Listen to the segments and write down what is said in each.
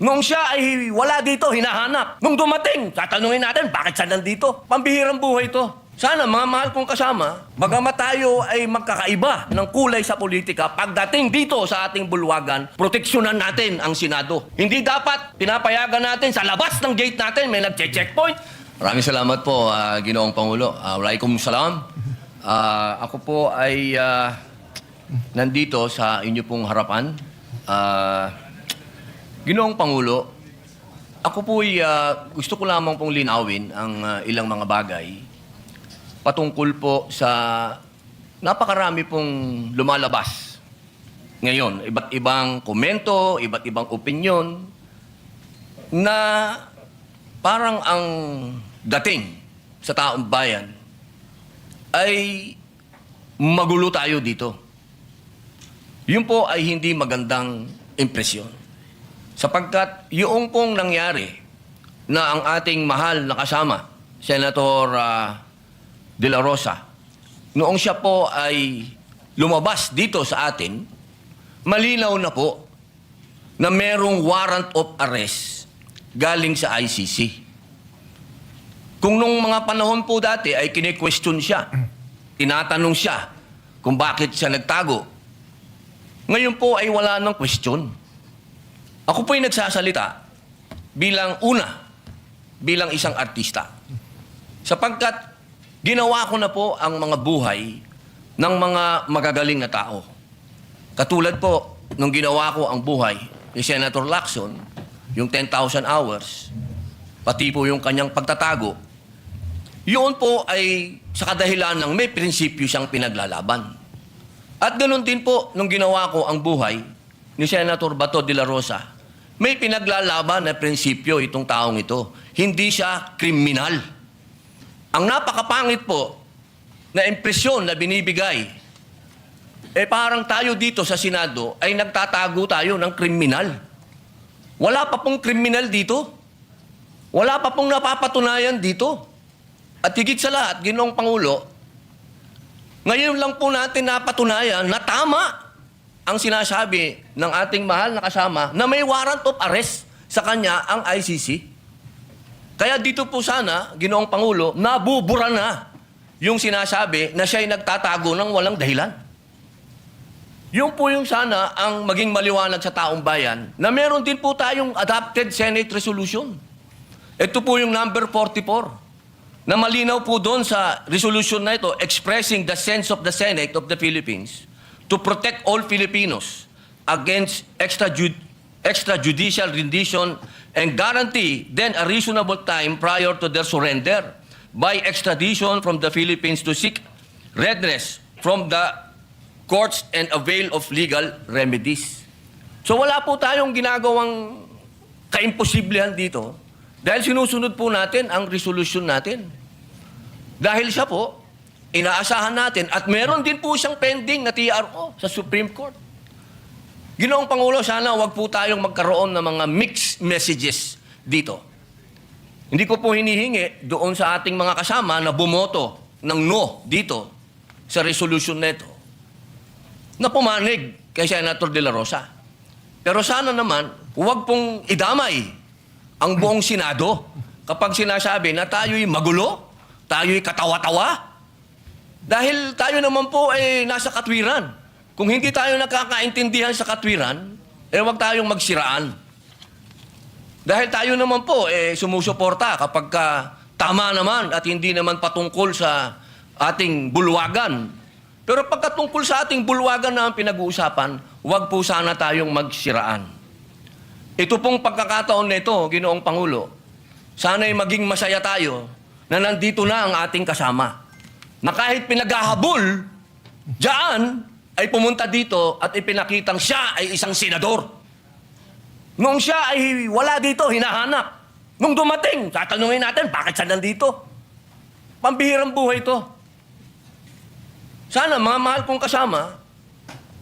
Nung siya ay wala dito, hinahanap. Nung dumating, tatanungin natin, bakit siya nandito? Pambihirang buhay to. Sana, mga mahal kong kasama, bagamat tayo ay magkakaiba ng kulay sa politika, pagdating dito sa ating bulwagan, proteksyonan natin ang Senado. Hindi dapat pinapayagan natin sa labas ng gate natin, may nagche-checkpoint. Maraming salamat po, Ginoong Pangulo. Walaikum salam. Ako po ay nandito sa inyo pong harapan. Ginoong Pangulo, ako po ay gusto ko lamang pong linawin ang ilang mga bagay patungkol po sa napakarami pong lumalabas ngayon. Iba't ibang komento, iba't ibang opinyon na parang ang dating sa taong bayan ay magulo tayo dito. Yun po ay hindi magandang impresyon. Sapagkat yung pong nangyari na ang ating mahal na kasama, Senator De La Rosa, noong siya po ay lumabas dito sa atin, malinaw na po na merong warrant of arrest galing sa ICC. Kung nung mga panahon po dati ay kine-question siya, tinatanong siya kung bakit siya nagtago, ngayon po ay wala nang question. Ako po ay nagsasalita bilang isang artista. Sapagkat ginawa ko na po ang mga buhay ng mga magagaling na tao. Katulad po, nung ginawa ko ang buhay ni Senator Lacson, yung 10,000 hours, pati po yung kanyang pagtatago, yun po ay sa kadahilan ng may prinsipyo siyang pinaglalaban. At ganoon din po, nung ginawa ko ang buhay ni Senator Bato de la Rosa, may pinaglalaban na prinsipyo itong taong ito. Hindi siya kriminal. Ang napakapangit po na impresyon na binibigay, parang tayo dito sa Senado ay nagtatago tayo ng kriminal. Wala pa pong kriminal dito. Wala pa pong napapatunayan dito. At higit sa lahat, Ginoong Pangulo, ngayon lang po natin napatunayan na tama ang sinasabi ng ating mahal na kasama na may warrant of arrest sa kanya ang ICC. Kaya dito po sana, Ginoong Pangulo, nabubura na yung sinasabi na siya'y nagtatago ng walang dahilan. Yun po yung sana ang maging maliwanag sa taong bayan na meron din po tayong adopted Senate resolution. Ito po yung number 44 na malinaw po doon sa resolution na ito expressing the sense of the Senate of the Philippines to protect all Filipinos against extrajudicial rendition and guarantee then a reasonable time prior to their surrender by extradition from the Philippines to seek redress from the courts and avail of legal remedies. So wala po tayong ginagawang kaimposiblihan dito dahil sinusunod po natin ang resolution natin. Dahil siya po, inaasahan natin at meron din po siyang pending na TRO sa Supreme Court. Ginoong Pangulo, sana wag po tayong magkaroon ng mga mixed messages dito. Hindi ko po hinihingi doon sa ating mga kasama na bumoto ng no dito sa resolution neto na pumanig kay Senator De La Rosa. Pero sana naman, huwag pong idamay ang buong Senado kapag sinasabi na tayo'y magulo, tayo'y katawa-tawa. Dahil tayo naman po ay nasa katwiran. Kung hindi tayo nakakaintindihan sa katwiran, huwag tayong magsiraan. Dahil tayo naman po sumusuporta kapag tama naman at hindi naman patungkol sa ating bulwagan. Pero pagkatungkol sa ating bulwagan na ang pinag-uusapan, huwag po sana tayong magsiraan. Ito pong pagkakataon nito, Ginoong Pangulo, sana'y maging masaya tayo na nandito na ang ating kasama. Na kahit pinaghahabol, diyan ay pumunta dito at ipinakitang siya ay isang senador. Nung siya ay wala dito, hinahanap. Nung dumating, tatanungin natin, bakit siya nandito? Pambihirang buhay to. Sana, mga mahal kong kasama,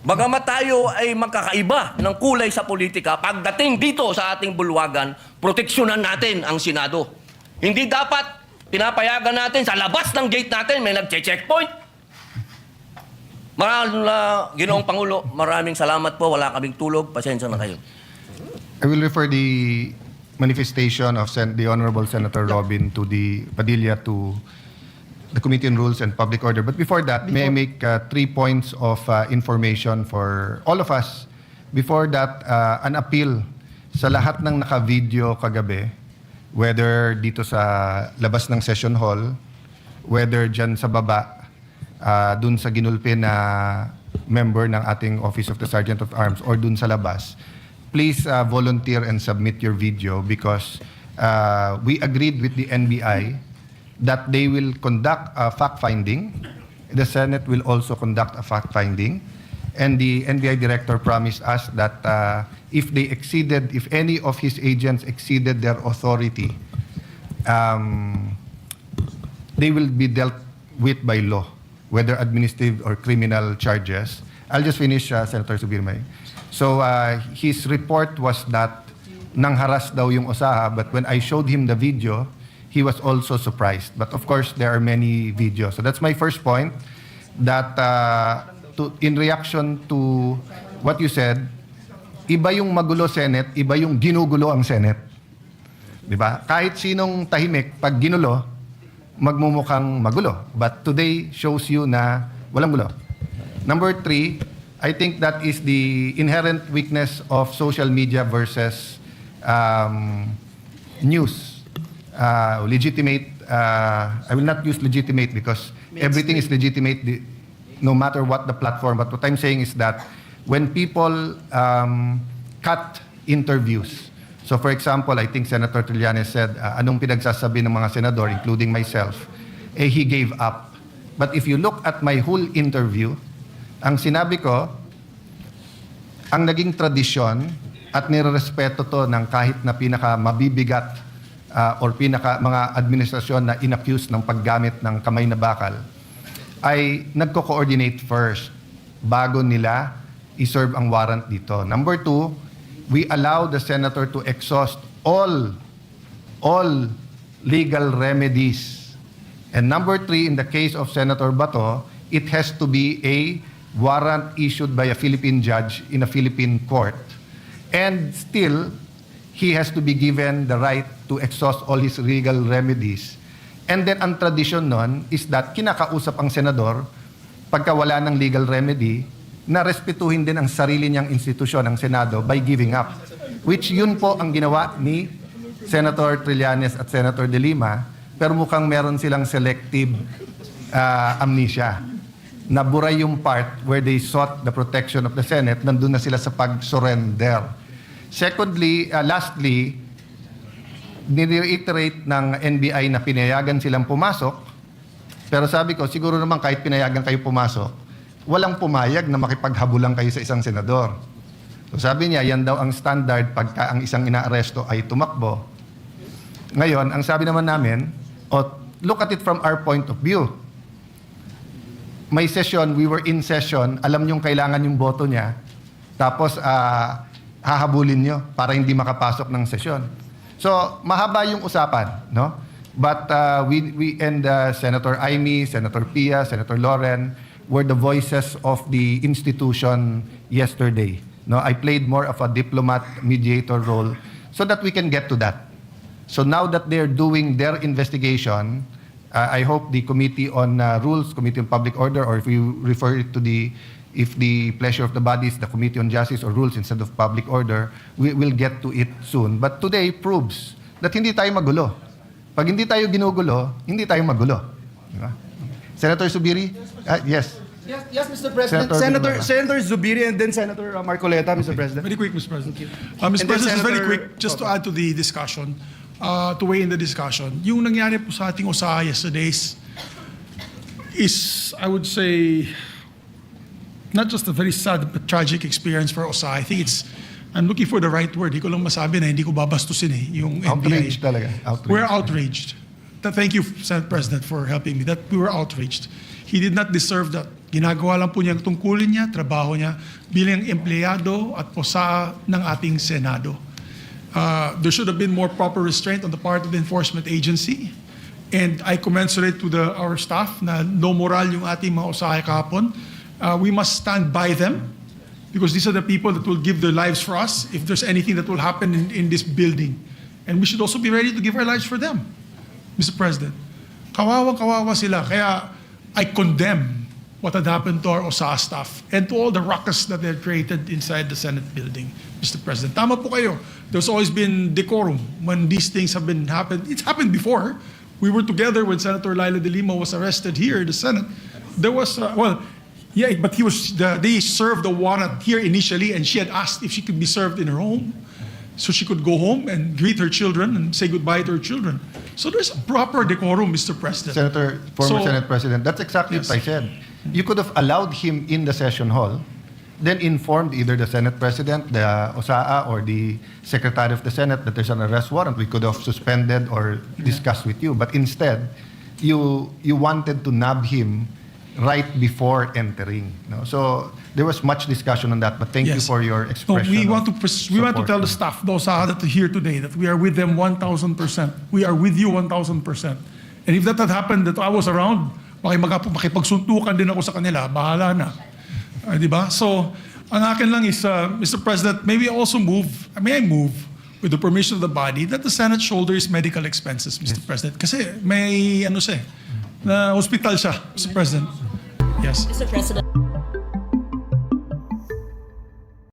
bagamat tayo ay magkakaiba ng kulay sa politika, pagdating dito sa ating bulwagan, proteksyonan natin ang Senado. Hindi dapat pinapayagan natin sa labas ng gate natin, may nagche-checkpoint. Ginoong Pangulo, maraming salamat po. Wala kaming tulog. Pasensya na kayo. I will refer the manifestation of the Honorable Senator Robin to the Padilla to the Committee on Rules and Public Order. But before that, may I make 3 points of information for all of us. Before that, an appeal sa lahat ng naka-video kagabi, whether dito sa labas ng session hall, whether dyan sa baba, dun sa ginulpi na member ng ating Office of the Sergeant of Arms, or dun sa labas, please volunteer and submit your video because we agreed with the NBI that they will conduct a fact-finding. The Senate will also conduct a fact-finding. And the NBI director promised us that if any of his agents exceeded their authority, they will be dealt with by law, whether administrative or criminal charges. I'll just finish, Senator Subirmay. So his report was that nangharas daw yung Osaha, but when I showed him the video, he was also surprised. But of course, there are many videos. So that's my first point, that in reaction to what you said, iba yung magulo Senate, iba yung ginugulo ang Senate. Diba? Kahit sinong tahimik, pag ginulo, magmumukhang magulo. But today shows you na walang gulo. Number 3, I think that is the inherent weakness of social media versus news. Legitimate, I will not use legitimate because everything is legitimate no matter what the platform. But what I'm saying is that when people cut interviews, so for example, I think Senator Trillanes said, anong pinagsasabi ng mga senador, including myself, he gave up. But if you look at my whole interview, ang sinabi ko, ang naging tradisyon at nirerespeto to ng kahit na pinaka mabibigat or pinaka mga administrasyon na inaccuse ng paggamit ng kamay na bakal, ay nagko-coordinate first bago nila iserve ang warrant dito. Number 2, we allow the senator to exhaust all legal remedies. And number 3, in the case of Senator Bato, it has to be a warrant issued by a Philippine judge in a Philippine court. And still, he has to be given the right to exhaust all his legal remedies. And then, ang tradisyon nun is that kinakausap ang senador pagka wala ng legal remedy na respetuhin din ang sarili niyang institusyon, ang Senado, by giving up. Which yun po ang ginawa ni Senator Trillanes at Senator De Lima, pero mukhang meron silang selective amnesia. Naburay yung part where they sought the protection of the Senate, nandun na sila sa pag-surrender. Secondly, lastly, nire-iterate ng NBI na pinayagan silang pumasok, pero sabi ko, siguro naman kahit pinayagan kayo pumasok, walang pumayag na makipaghabulan kayo sa isang senador. So sabi niya, yan daw ang standard pagka ang isang inaaresto ay tumakbo. Ngayon, ang sabi naman namin, look at it from our point of view. May session, we were in session, alam niyong kailangan yung boto niya, tapos hahabulin niyo para hindi makapasok ng session. So, mahaba yung usapan, no? But we and Senator Amy, Senator Pia, Senator Loren were the voices of the institution yesterday. No, I played more of a diplomat mediator role so that we can get to that. So now that they're doing their investigation, I hope the Committee on Rules, Committee on Public Order, or if you refer it to if the pleasure of the body is the Committee on Justice or Rules instead of Public Order, we will get to it soon. But today proves that hindi tayo magulo. Pag hindi tayo ginugulo, hindi tayo magulo. Diba? Senator Zubiri? Yes. Yes, Mr. President. Senator Zubiri and then Senator Marcoleta, Mr. President. Very quick, Mr. President. Mr. President, just very quick, just to add to the discussion, to weigh in the discussion. Yung nangyari po sa ating Osaha yesterday is, I would say, not just a very sad but tragic experience for Osaha. I think I'm looking for the right word. Hindi ko lang masabi na hindi ko babastusin yung NBI. Outraged talaga. Outraged. We're outraged. Thank you, Senate President, for helping me. That we were outraged. He did not deserve that. Ginagawa lang po niya ang tungkulin niya, trabaho niya bilang empleyado at posa ng ating Senado. There should have been more proper restraint on the part of the enforcement agency. And I commensurate to our staff na no moral yung ating mga usahay kahapon. We must stand by them because these are the people that will give their lives for us if there's anything that will happen in this building. And we should also be ready to give our lives for them, Mr. President. Kawawa sila. Kaya I condemn what had happened to our OSA staff and to all the ruckus that they had created inside the Senate building, Mr. President. Tama po kayo. There's always been decorum when these things have been happened. It's happened before. We were together when Senator Laila de Lima was arrested here in the Senate. There was, yeah, but they served the warrant here initially, and she had asked if she could be served in her home, so she could go home and greet her children and say goodbye to her children. So there's a proper decorum, Mr. President. Former So- Senate President, that's exactly Yes. what I said. You could have allowed him in the session hall, then informed either the Senate President, the OSAA, or the Secretary of the Senate that there's an arrest warrant. We could have suspended or discussed with you. But instead, you wanted to nab him right before entering. No? So there was much discussion on that, but thank you Yes. for your No, expression. we want of to tell the support. staff, those that are here today, that we are with them 1,000%. We are with you 1,000%. And if that had happened, that I was around, makipagsuntukan din ako sa kanila, bahala na. Di ba? So, ang akin lang is, Mr. President, may I move, with the permission of the body, that the Senate shoulders medical expenses, Mr. President. Kasi may, na hospital siya, Mr. President. Yes. Mr. President.